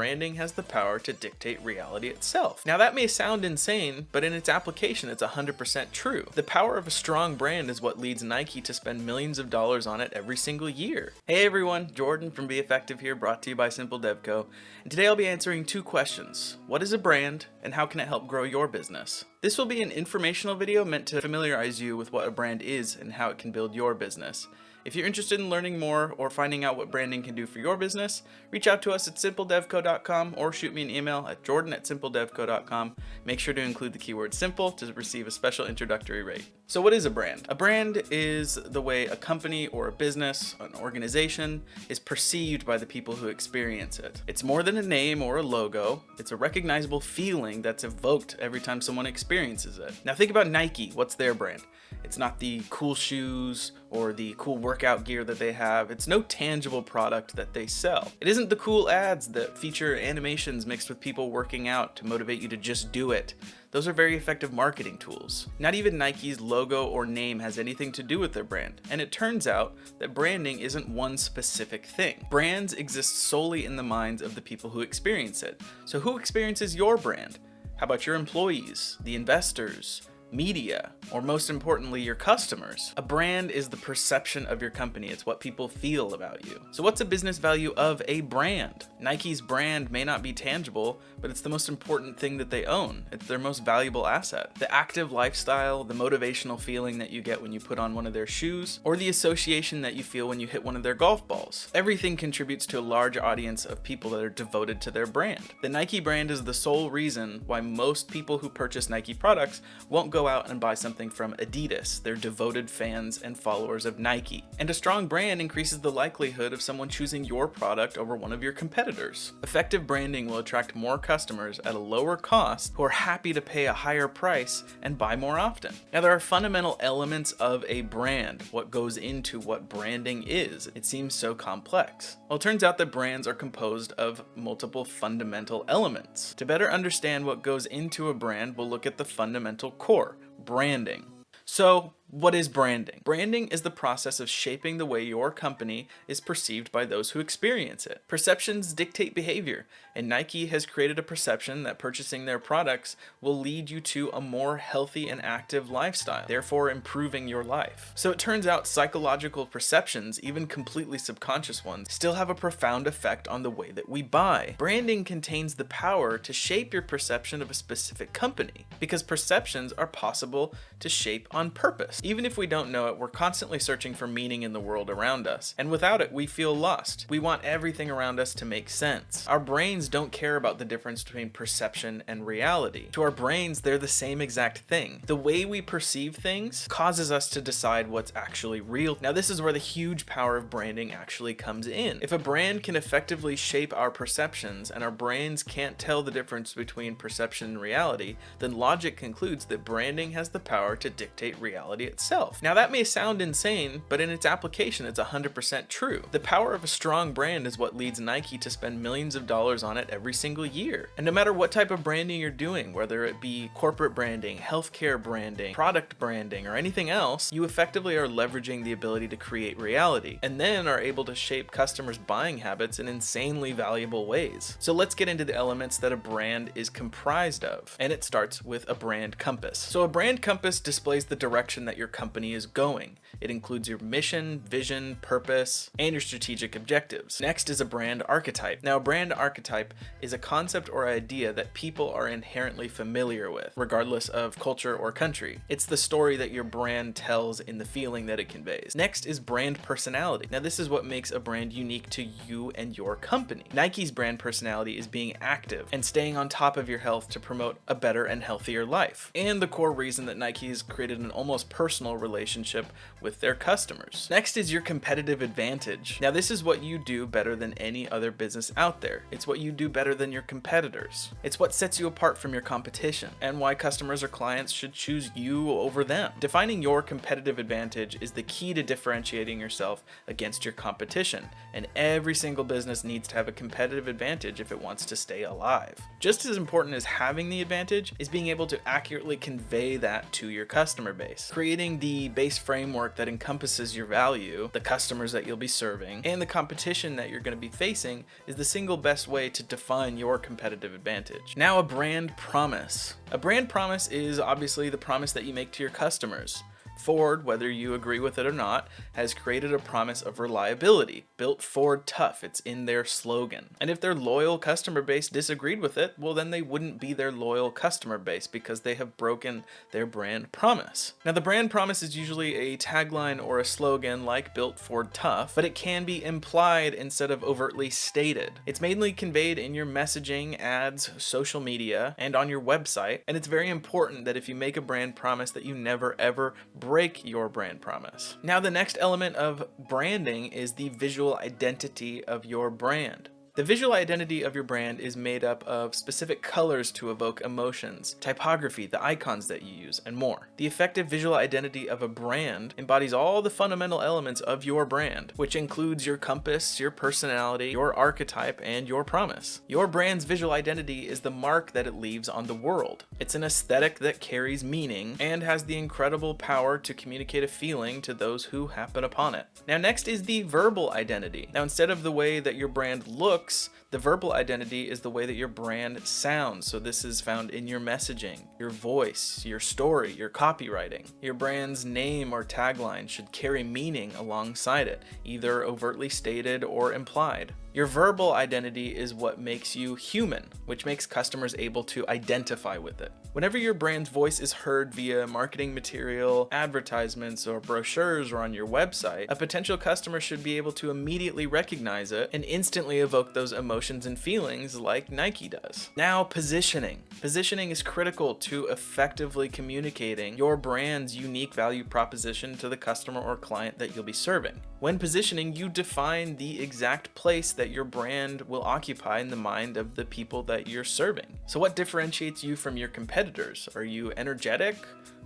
branding has the power to dictate reality itself. Now that may sound insane, but in its application, it's 100% true. The power of a strong brand is what leads Nike to spend millions of dollars on it every single year. Hey everyone, Jordan from Be Effective here, brought to you by Simple Dev Co. And today I'll be answering two questions. What is a brand, and how can it help grow your business? This will be an informational video meant to familiarize you with what a brand is and how it can build your business. If you're interested in learning more or finding out what branding can do for your business, reach out to us at simpledevco.com or shoot me an email at jordan@simpledevco.com. Make sure to include the keyword simple to receive a special introductory rate. So what is a brand? A brand is the way a company or a business, an organization, is perceived by the people who experience it. It's more than a name or a logo. It's a recognizable feeling that's evoked every time someone experiences it. Now think about Nike. What's their brand? It's not the cool shoes or the cool workout gear that they have. It's no tangible product that they sell. It isn't the cool ads that feature animations mixed with people working out to motivate you to just do it. Those are very effective marketing tools. Not even Nike's logo or name has anything to do with their brand. And it turns out that branding isn't one specific thing. Brands exist solely in the minds of the people who experience it. So who experiences your brand? How about your employees, the investors, media, or most importantly, your customers? A brand is the perception of your company. It's what people feel about you. So what's the business value of a brand? Nike's brand may not be tangible, but it's the most important thing that they own. It's their most valuable asset. The active lifestyle, the motivational feeling that you get when you put on one of their shoes, or the association that you feel when you hit one of their golf balls. Everything contributes to a large audience of people that are devoted to their brand. The Nike brand is the sole reason why most people who purchase Nike products won't go out and buy something from Adidas. They're devoted fans and followers of Nike. And a strong brand increases the likelihood of someone choosing your product over one of your competitors. Effective branding will attract more customers at a lower cost who are happy to pay a higher price and buy more often. Now there are fundamental elements of a brand. What goes into what branding is? It seems so complex. Well, it turns out that brands are composed of multiple fundamental elements. To better understand what goes into a brand, we'll look at the fundamental core. Branding. So, what is branding? Branding is the process of shaping the way your company is perceived by those who experience it. Perceptions dictate behavior, and Nike has created a perception that purchasing their products will lead you to a more healthy and active lifestyle, therefore improving your life. So it turns out psychological perceptions, even completely subconscious ones, still have a profound effect on the way that we buy. Branding contains the power to shape your perception of a specific company, because perceptions are possible to shape on purpose. Even if we don't know it, we're constantly searching for meaning in the world around us, and without it, we feel lost. We want everything around us to make sense. Our brains don't care about the difference between perception and reality. To our brains, they're the same exact thing. The way we perceive things causes us to decide what's actually real. Now, this is where the huge power of branding actually comes in. If a brand can effectively shape our perceptions and our brains can't tell the difference between perception and reality, then logic concludes that branding has the power to dictate reality itself. Now that may sound insane, but in its application, it's 100% true. The power of a strong brand is what leads Nike to spend millions of dollars on it every single year. And no matter what type of branding you're doing, whether it be corporate branding, healthcare branding, product branding, or anything else, you effectively are leveraging the ability to create reality, and then are able to shape customers' buying habits in insanely valuable ways. So let's get into the elements that a brand is comprised of. And it starts with a brand compass. So a brand compass displays the direction that your company is going. It includes your mission, vision, purpose, and your strategic objectives. Next is a brand archetype. Now, a brand archetype is a concept or idea that people are inherently familiar with, regardless of culture or country. It's the story that your brand tells in the feeling that it conveys. Next is brand personality. Now, this is what makes a brand unique to you and your company. Nike's brand personality is being active and staying on top of your health to promote a better and healthier life. And the core reason that Nike has created an almost personal relationship with their customers. Next is your competitive advantage. Now, this is what you do better than any other business out there. It's what you do better than your competitors. It's what sets you apart from your competition, and why customers or clients should choose you over them. Defining your competitive advantage is the key to differentiating yourself against your competition, and every single business needs to have a competitive advantage if it wants to stay alive. Just as important as having the advantage is being able to accurately convey that to your customer base. Creating Understanding the base framework that encompasses your value, the customers that you'll be serving, and the competition that you're going to be facing is the single best way to define your competitive advantage. Now, a brand promise. A brand promise is obviously the promise that you make to your customers. Ford, whether you agree with it or not, has created a promise of reliability. Built Ford tough, it's in their slogan. And if their loyal customer base disagreed with it, well then they wouldn't be their loyal customer base because they have broken their brand promise. Now the brand promise is usually a tagline or a slogan like Built Ford tough, but it can be implied instead of overtly stated. It's mainly conveyed in your messaging, ads, social media, and on your website, and it's very important that if you make a brand promise that you never ever break your brand promise. Now the next element of branding is the visual identity of your brand. The visual identity of your brand is made up of specific colors to evoke emotions, typography, the icons that you use, and more. The effective visual identity of a brand embodies all the fundamental elements of your brand, which includes your compass, your personality, your archetype, and your promise. Your brand's visual identity is the mark that it leaves on the world. It's an aesthetic that carries meaning and has the incredible power to communicate a feeling to those who happen upon it. Now next is the verbal identity. Now instead of the way that your brand looks, the verbal identity is the way that your brand sounds. So this is found in your messaging, your voice, your story, your copywriting. Your brand's name or tagline should carry meaning alongside it, either overtly stated or implied. Your verbal identity is what makes you human, which makes customers able to identify with it. Whenever your brand's voice is heard via marketing material, advertisements, or brochures or on your website, a potential customer should be able to immediately recognize it and instantly evoke those emotions and feelings like Nike does. Now, positioning. Positioning is critical to effectively communicating your brand's unique value proposition to the customer or client that you'll be serving. When positioning, you define the exact place that your brand will occupy in the mind of the people that you're serving. So what differentiates you from your competitors? Are you energetic?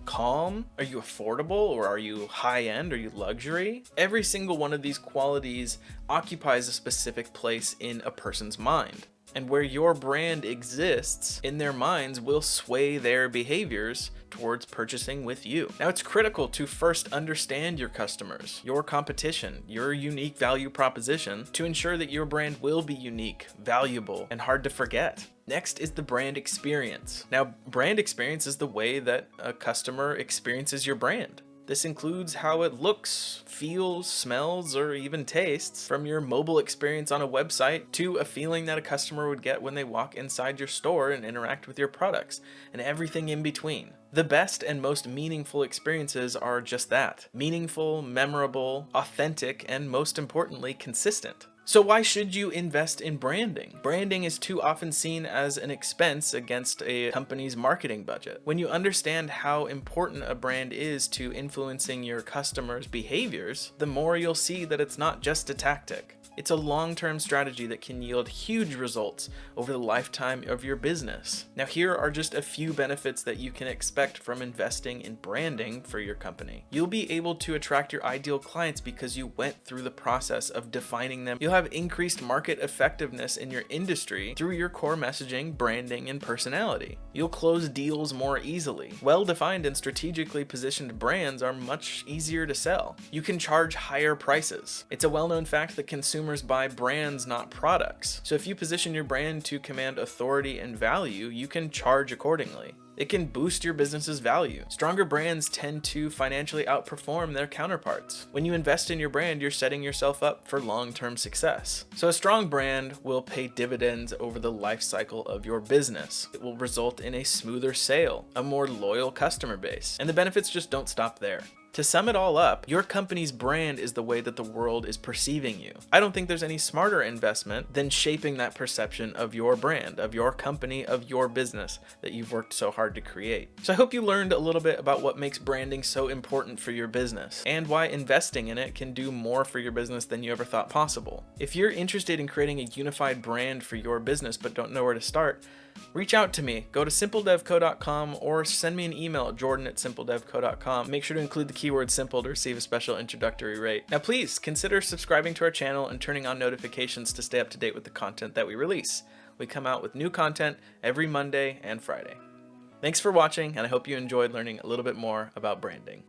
Calm? Are you affordable? Or are you high-end? Are you luxury? Every single one of these qualities occupies a specific place in a person's mind. And where your brand exists in their minds will sway their behaviors towards purchasing with you. Now it's critical to first understand your customers, your competition, your unique value proposition to ensure that your brand will be unique, valuable, and hard to forget. Next is the brand experience. Now, brand experience is the way that a customer experiences your brand. This includes how it looks, feels, smells, or even tastes, from your mobile experience on a website to a feeling that a customer would get when they walk inside your store and interact with your products, and everything in between. The best and most meaningful experiences are just that: meaningful, memorable, authentic, and most importantly, consistent. So why should you invest in branding? Branding is too often seen as an expense against a company's marketing budget. When you understand how important a brand is to influencing your customers' behaviors, the more you'll see that it's not just a tactic. It's a long-term strategy that can yield huge results over the lifetime of your business. Now, here are just a few benefits that you can expect from investing in branding for your company. You'll be able to attract your ideal clients because you went through the process of defining them. You'll have increased market effectiveness in your industry through your core messaging, branding, and personality. You'll close deals more easily. Well-defined and strategically positioned brands are much easier to sell. You can charge higher prices. It's a well-known fact that consumers buy brands, not products. So if you position your brand to command authority and value, you can charge accordingly. It can boost your business's value. Stronger brands tend to financially outperform their counterparts. When you invest in your brand, you're setting yourself up for long-term success. So a strong brand will pay dividends over the life cycle of your business. It will result in a smoother sale, a more loyal customer base, and the benefits just don't stop there. To sum it all up, your company's brand is the way that the world is perceiving you. I don't think there's any smarter investment than shaping that perception of your brand, of your company, of your business that you've worked so hard to create. So I hope you learned a little bit about what makes branding so important for your business and why investing in it can do more for your business than you ever thought possible. If you're interested in creating a unified brand for your business but don't know where to start, reach out to me. Go to simpledevco.com or send me an email at jordan@simpledevco.com. Make sure to include the keyword simple to receive a special introductory rate. Now please consider subscribing to our channel and turning on notifications to stay up to date with the content that we release. We come out with new content every Monday and Friday. Thanks for watching, and I hope you enjoyed learning a little bit more about branding.